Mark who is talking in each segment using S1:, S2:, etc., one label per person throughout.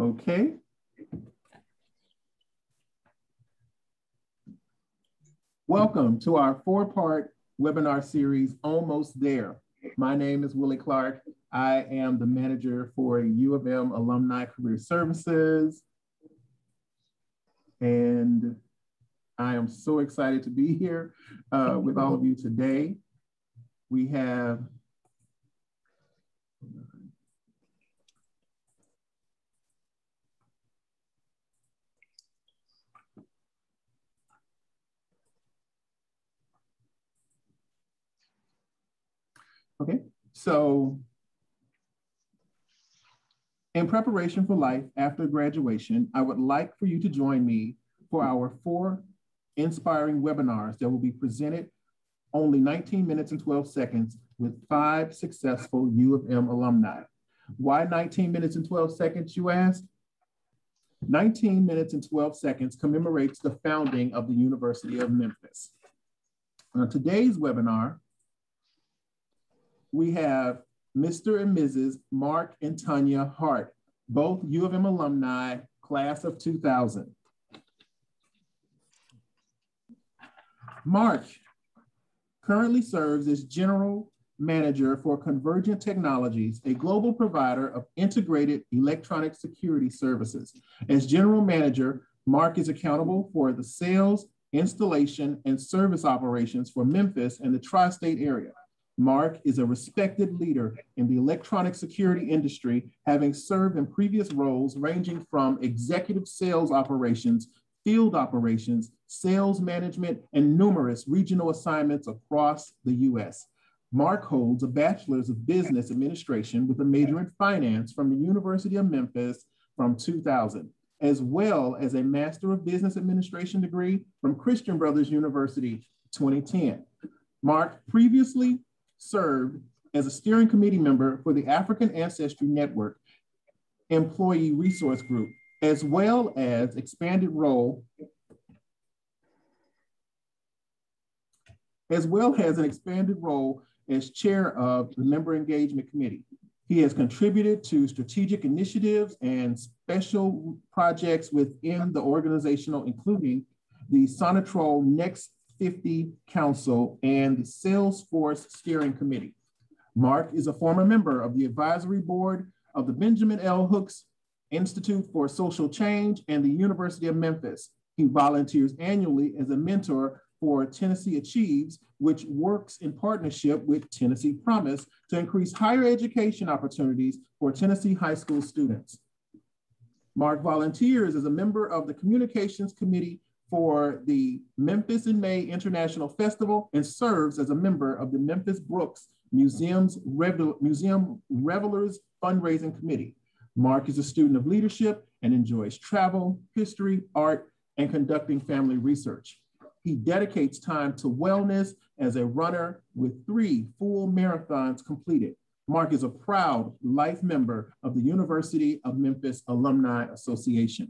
S1: Okay. Welcome to our four-part webinar series, Almost There. My name is Willie Clark. I am the manager for U of M Alumni Career Services. And I am so excited to be here with all of you today. We have okay, so in preparation for life after graduation, I would like for you to join me for our 4 inspiring webinars that will be presented only 19 minutes and 12 seconds with 5 successful U of M alumni. Why 19 minutes and 12 seconds, you ask? 19 minutes and 12 seconds commemorates the founding of the University of Memphis. On today's webinar, we have Mr. and Mrs. Mark and Tanya Hart, both U of M alumni, class of 2000. Mark currently serves as General Manager for Convergent Technologies, a global provider of integrated electronic security services. As General Manager, Mark is accountable for the sales, installation, and service operations for Memphis and the tri-state area. Mark is a respected leader in the electronic security industry, having served in previous roles ranging from executive sales operations, field operations, sales management, and numerous regional assignments across the U.S. Mark holds a Bachelor's of Business Administration with a major in finance from the University of Memphis from 2000, as well as a Master of Business Administration degree from Christian Brothers University 2010. Mark previously served as a steering committee member for the African Ancestry Network Employee Resource Group, as well as expanded role as chair of the Member Engagement Committee. He has contributed to strategic initiatives and special projects within the organizational, including the Sonatrol Next 50 Council and the Salesforce Steering Committee. Mark is a former member of the advisory board of the Benjamin L. Hooks Institute for Social Change and the University of Memphis. He volunteers annually as a mentor for Tennessee Achieves, which works in partnership with Tennessee Promise to increase higher education opportunities for Tennessee high school students. Mark volunteers as a member of the Communications Committee for the Memphis in May International Festival and serves as a member of the Memphis Brooks Museum Revelers Fundraising Committee. Mark is a student of leadership and enjoys travel, history, art, and conducting family research. He dedicates time to wellness as a runner with 3 full marathons completed. Mark is a proud life member of the University of Memphis Alumni Association.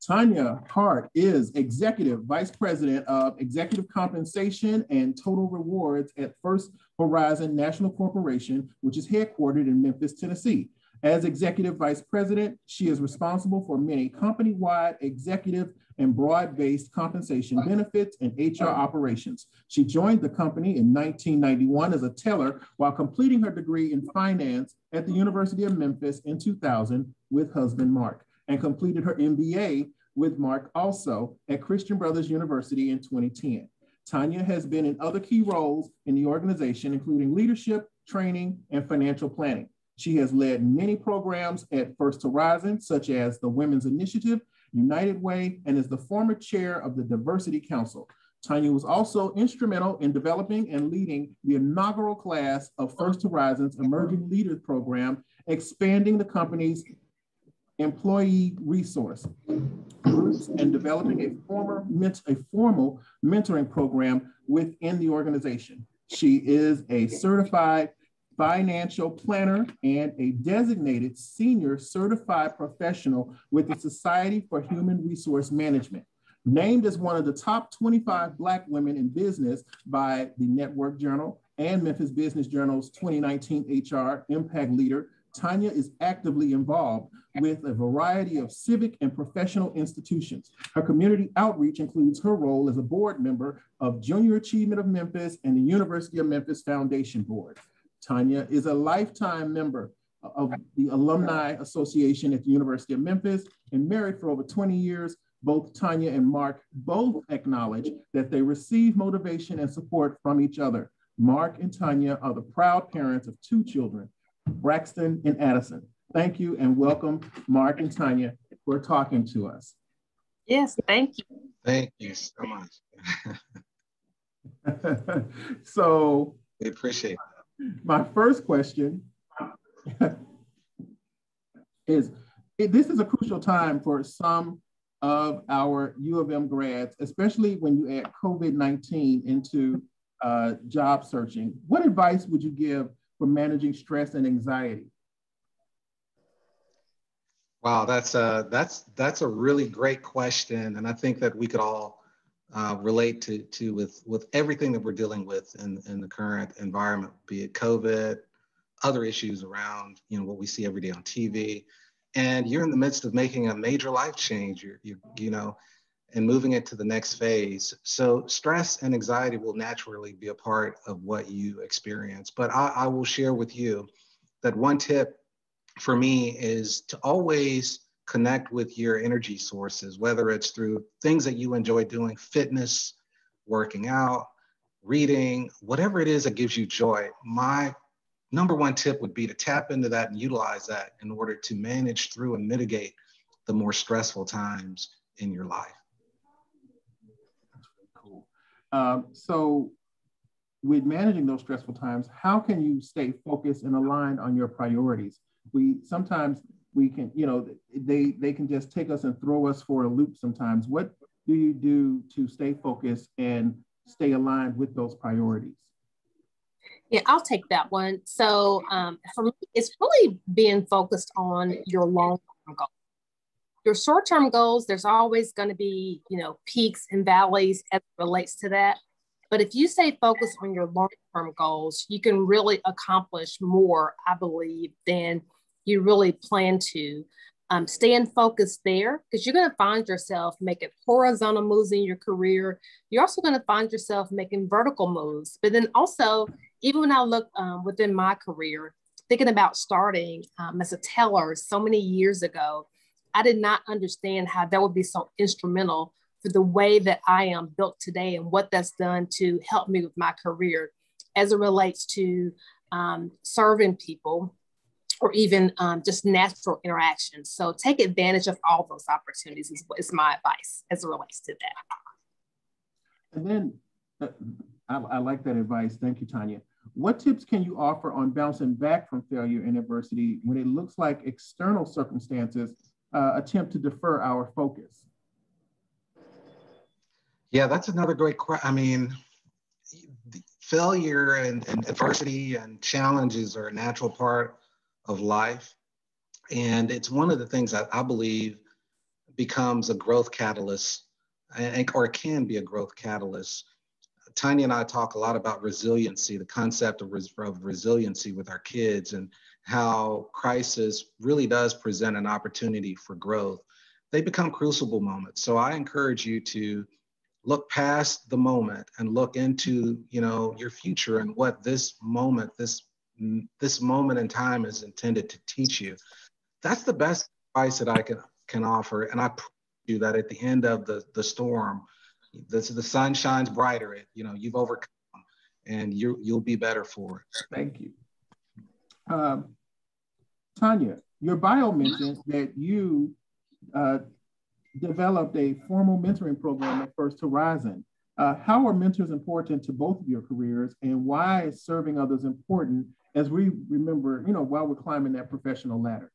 S1: Tanya Hart is Executive Vice President of Executive Compensation and Total Rewards at First Horizon National Corporation, which is headquartered in Memphis, Tennessee. As Executive Vice President, she is responsible for many company-wide executive and broad-based compensation benefits and HR operations. She joined the company in 1991 as a teller while completing her degree in finance at the University of Memphis in 2000 with husband Mark, and completed her MBA with Mark also at Christian Brothers University in 2010. Tanya has been in other key roles in the organization, including leadership, training, and financial planning. She has led many programs at First Horizon, such as the Women's Initiative, United Way, and is the former chair of the Diversity Council. Tanya was also instrumental in developing and leading the inaugural class of First Horizon's Emerging Leaders Program, expanding the company's employee resource groups and developing a formal mentoring program within the organization. She is a certified financial planner and a designated senior certified professional with the Society for Human Resource Management. Named as one of the top 25 Black women in business by the Network Journal and Memphis Business Journal's 2019 HR Impact Leader, Tanya is actively involved with a variety of civic and professional institutions. Her community outreach includes her role as a board member of Junior Achievement of Memphis and the University of Memphis Foundation Board. Tanya is a lifetime member of the Alumni Association at the University of Memphis and married for over 20 years. Both Tanya and Mark both acknowledge that they receive motivation and support from each other. Mark and Tanya are the proud parents of 2 children, Braxton and Addison. Thank you and welcome, Mark and Tanya, for talking to us.
S2: Yes, thank you.
S3: Thank you so much.
S1: So,
S3: we appreciate that.
S1: My first question is, this is a crucial time for some of our U of M grads, especially when you add COVID-19 into job searching. What advice would you give for managing stress and anxiety?
S3: Wow, that's a really great question, and I think that we could all relate to with everything that we're dealing with in the current environment, be it COVID, other issues around what we see every day on TV, and you're in the midst of making a major life change. And moving it to the next phase. So stress and anxiety will naturally be a part of what you experience. But I will share with you that one tip for me is to always connect with your energy sources, whether it's through things that you enjoy doing, fitness, working out, reading, whatever it is that gives you joy. My number one tip would be to tap into that and utilize that in order to manage through and mitigate the more stressful times in your life.
S1: So with managing those stressful times, how can you stay focused and aligned on your priorities? Sometimes we can, they can just take us and throw us for a loop sometimes. What do you do to stay focused and stay aligned with those priorities?
S2: Yeah, I'll take that one. So for me, it's really being focused on your long-term goals. Your short-term goals, there's always going to be, peaks and valleys as it relates to that. But if you stay focused on your long-term goals, you can really accomplish more, I believe, than you really plan to. Staying focused there, because you're going to find yourself making horizontal moves in your career. You're also going to find yourself making vertical moves. But then also, even when I look within my career, thinking about starting as a teller so many years ago, I did not understand how that would be so instrumental for the way that I am built today and what that's done to help me with my career as it relates to serving people or even just natural interactions. So take advantage of all those opportunities is my advice as it relates to that.
S1: And then I like that advice. Thank you, Tanya. What tips can you offer on bouncing back from failure and adversity when it looks like external circumstances attempt to defer our focus?
S3: Yeah, that's another great question. I mean, failure and adversity and challenges are a natural part of life. And it's one of the things that I believe becomes a growth catalyst, or it can be a growth catalyst. Tanya and I talk a lot about resiliency, the concept of resiliency with our kids, and how crisis really does present an opportunity for growth. They become crucible moments. So I encourage you to look past the moment and look into, your future and what this moment in time is intended to teach you. That's the best advice that I can offer. And I promise you that at the end of the storm, the sun shines brighter. You've overcome, and you'll be better for it.
S1: Thank you. Tanya, your bio mentions that you developed a formal mentoring program at First Horizon. How are mentors important to both of your careers, and why is serving others important as we remember, while we're climbing that professional ladder?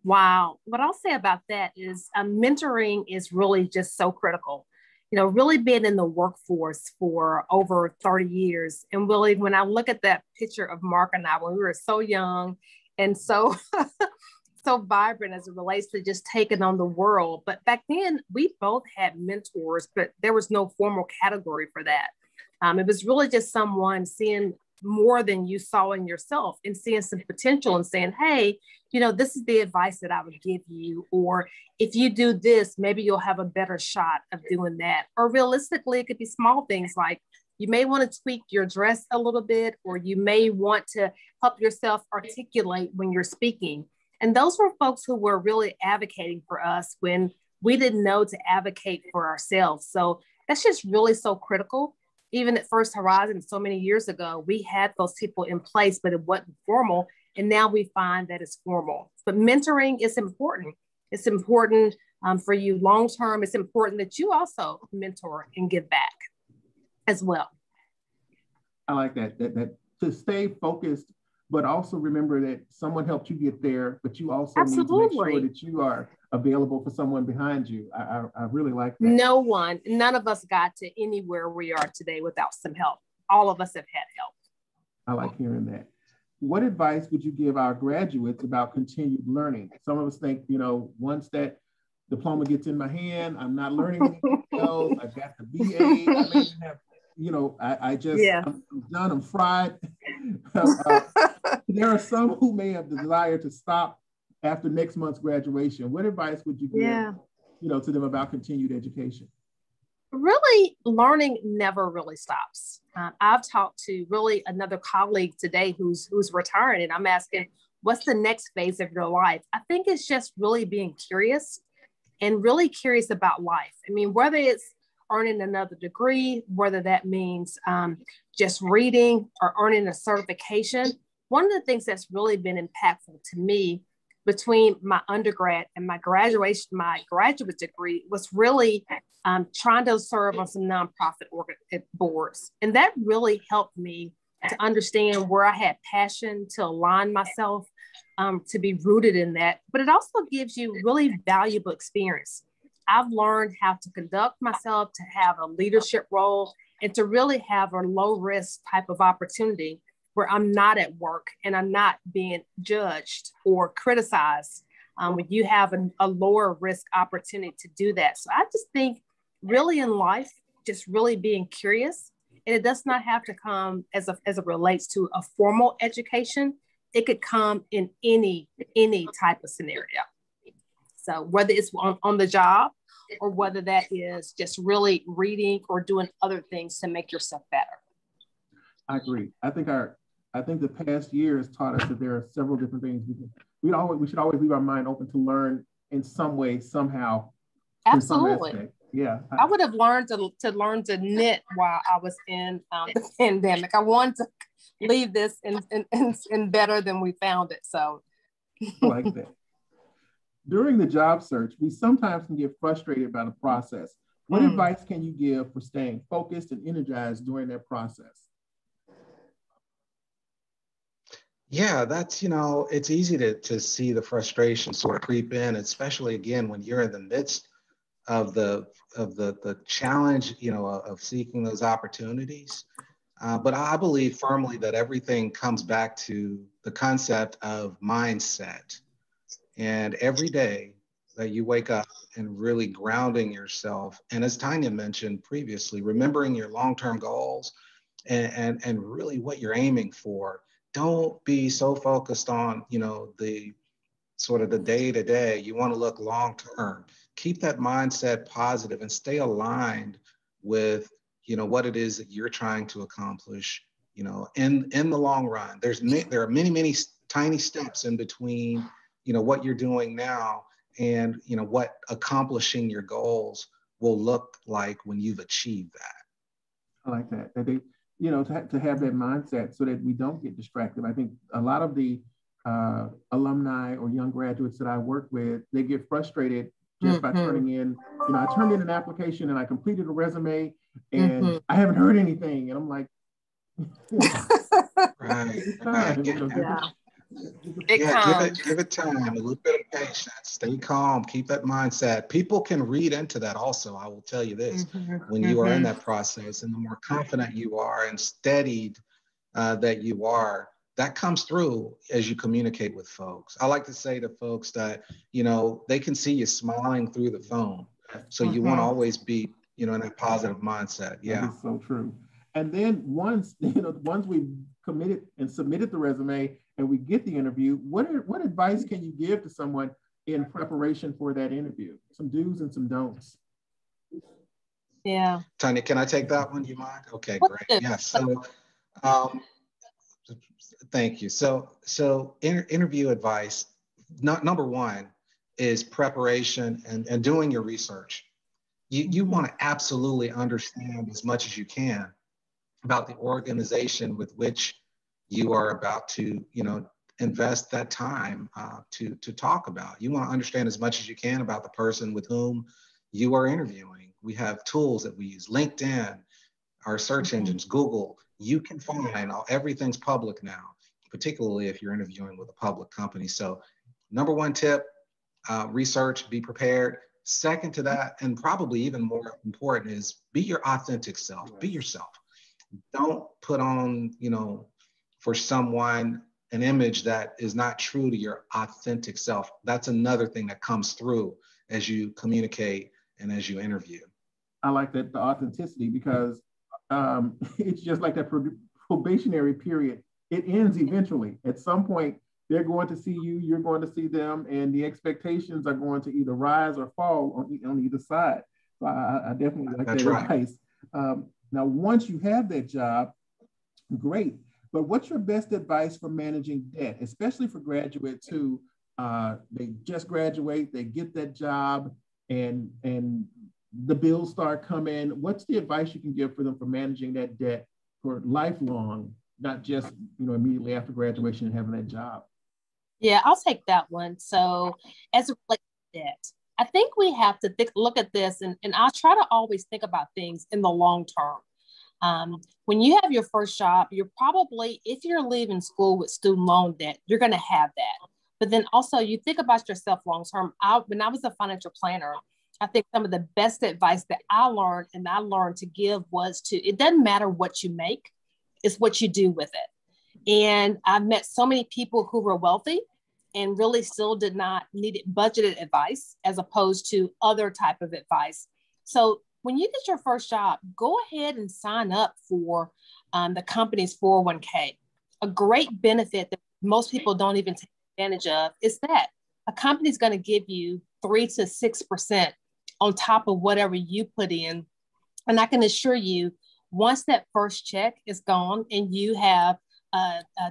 S2: Wow. What I'll say about that is mentoring is really just so critical. Really being in the workforce for over 30 years. And really, when I look at that picture of Mark and I, when we were so young and so, so vibrant as it relates to just taking on the world. But back then, we both had mentors, but there was no formal category for that. It was really just someone seeing more than you saw in yourself, and seeing some potential and saying, hey, you know, this is the advice that I would give you. Or if you do this, maybe you'll have a better shot of doing that. Or realistically, it could be small things like you may want to tweak your dress a little bit, or you may want to help yourself articulate when you're speaking. And those were folks who were really advocating for us when we didn't know to advocate for ourselves. So that's just really so critical. Even at First Horizon so many years ago, we had those people in place, but it wasn't formal. And now we find that it's formal. But mentoring is important. It's important for you long-term. It's important that you also mentor and give back as well.
S1: I like that to stay focused, but also remember that someone helped you get there, but you also need to make sure that you are available for someone behind you. I really like that.
S2: None of us got to anywhere we are today without some help. All of us have had help.
S1: I like hearing that. What advice would you give our graduates about continued learning? Some of us think, you know, once that diploma gets in my hand, I'm not learning anything else. I've got the BA. I may even have, you know, I'm done, I'm fried. There are some who may have the desire to stop after next month's graduation. What advice would you give, you know, to them about continued education?
S2: Really, learning never really stops. I've talked to really another colleague today who's retiring, and I'm asking, what's the next phase of your life? I think it's just really being curious and really curious about life. I mean, whether it's earning another degree, whether that means just reading or earning a certification. One of the things that's really been impactful to me between my undergrad and my graduate degree was really trying to serve on some nonprofit boards. And that really helped me to understand where I had passion, to align myself, to be rooted in that. But it also gives you really valuable experience. I've learned how to conduct myself, to have a leadership role, and to really have a low risk type of opportunity where I'm not at work and I'm not being judged or criticized. When you have a lower risk opportunity to do that. So I just think really in life, just really being curious, and it does not have to come as it relates to a formal education. It could come in any type of scenario. So whether it's on the job or whether that is just really reading or doing other things to make yourself better.
S1: I agree. I think the past year has taught us that there are several different things we should always leave our mind open to learn in some way, somehow.
S2: Absolutely.
S1: Yeah.
S2: I would have learned to learn to knit while I was in the pandemic. I wanted to leave this in better than we found it. So
S1: I like that. During the job search, we sometimes can get frustrated by the process. What advice can you give for staying focused and energized during that process?
S3: Yeah, that's, you know, it's easy to see the frustration sort of creep in, especially again, when you're in the midst of the challenge, you know, of seeking those opportunities. But I believe firmly that everything comes back to the concept of mindset. And every day that you wake up and really grounding yourself, and as Tanya mentioned previously, remembering your long-term goals and really what you're aiming for. Don't be so focused on, you know, the sort of the day-to-day. You want to look long-term. Keep that mindset positive and stay aligned with, you know, what it is that you're trying to accomplish, you know, in the long run. There are many tiny steps in between, you know, what you're doing now and, you know, what accomplishing your goals will look like when you've achieved that.
S1: I like that. You know, to have that mindset so that we don't get distracted. I think a lot of the alumni or young graduates that I work with, they get frustrated just by turning in, you know, I turned in an application and I completed a resume and I haven't heard anything. And I'm like,
S3: give it time, a little bit of patience, stay calm, keep that mindset. People can read into that also. I will tell you this, when you are in that process and the more confident you are and steadied that you are, that comes through as you communicate with folks. I like to say to folks that, you know, they can see you smiling through the phone. So you want to always be, you know, in a positive mindset. Yeah.
S1: That is so true. And then once, once we've committed and submitted the resume and we get the interview, what advice can you give to someone in preparation for that interview? Some do's and some don'ts.
S2: Yeah.
S3: Tanya, can I take that one? You mind? Okay, great. Yeah. So, thank you. So interview advice. Number one is preparation and doing your research. You want to absolutely understand as much as you can about the organization with which you are about to, invest that time to talk about. You want to understand as much as you can about the person with whom you are interviewing. We have tools that we use, LinkedIn, our search engines, Google. You can find everything's public now, particularly if you're interviewing with a public company. So number one tip, research, be prepared. Second to that, and probably even more important, is be your authentic self. Be yourself. Don't put on, for someone an image that is not true to your authentic self. That's another thing that comes through as you communicate and as you interview.
S1: I like that, the authenticity, because it's just like that probationary period. It ends eventually. At some point, they're going to see you, you're going to see them, and the expectations are going to either rise or fall on either side. So I definitely like that advice. Now, once you have that job, great. But what's your best advice for managing debt, especially for graduates who they just graduate, they get that job, and the bills start coming? What's the advice you can give for them for managing that debt for lifelong, not just immediately after graduation and having that job?
S2: Yeah, I'll take that one. So as it relates to debt, I think we have to look at this, and I'll try to always think about things in the long term. When you have your first job, you're probably, if you're leaving school with student loan debt, you're going to have that. But then also you think about yourself long term. When I was a financial planner, I think some of the best advice that I learned to give was it doesn't matter what you make, it's what you do with it. And I've met so many people who were wealthy and really still did not need budgeted advice as opposed to other type of advice. So when you get your first job, go ahead and sign up for the company's 401k. A great benefit that most people don't even take advantage of is that a company is going to give you 3 to 6% on top of whatever you put in. And I can assure you, once that first check is gone and you have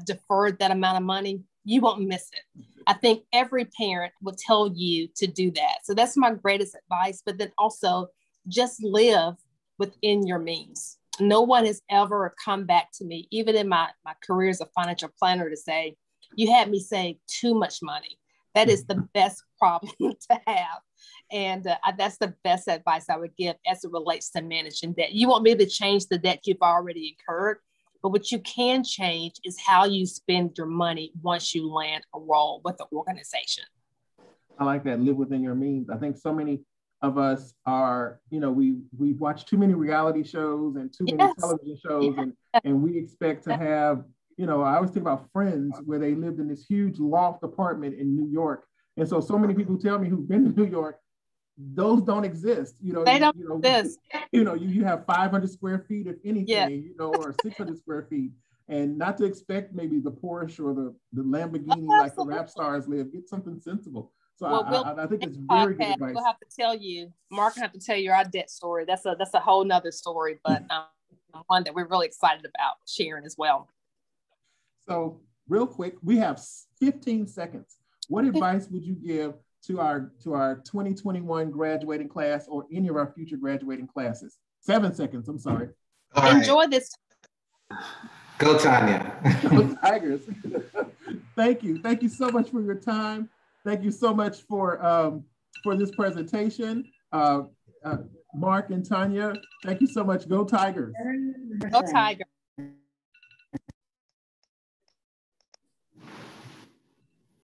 S2: deferred that amount of money, you won't miss it. I think every parent will tell you to do that. So that's my greatest advice. But then also just live within your means. No one has ever come back to me, even in my career as a financial planner, to say, you had me save too much money. That is the best problem to have. And that's the best advice I would give as it relates to managing debt. You won't be able to change the debt you've already incurred, but what you can change is how you spend your money once you land a role with the organization.
S1: I like that, live within your means. I think so many of us are, we watch too many reality shows and too many television shows, and we expect to have, I always think about Friends, where they lived in this huge loft apartment in New York. And so many people tell me who've been to New York, those don't exist.
S2: They don't exist.
S1: You have 500 square feet, if anything, or 600 square feet. And not to expect maybe the Porsche or the Lamborghini like the rap stars live. Get something sensible. So I think it's very good advice.
S2: We'll have to tell you, Mark, will have to tell you our debt story. That's a whole nother story, but one that we're really excited about sharing as well.
S1: So real quick, we have 15 seconds. What advice would you give to our 2021 graduating class or any of our future graduating classes? 7 seconds, I'm sorry.
S2: Enjoy this.
S3: Go Tanya.
S1: Go Tigers. Thank you. Thank you so much for your time. Thank you so much for this presentation. Mark and Tanya, thank you so much. Go Tigers.
S2: Go Tigers.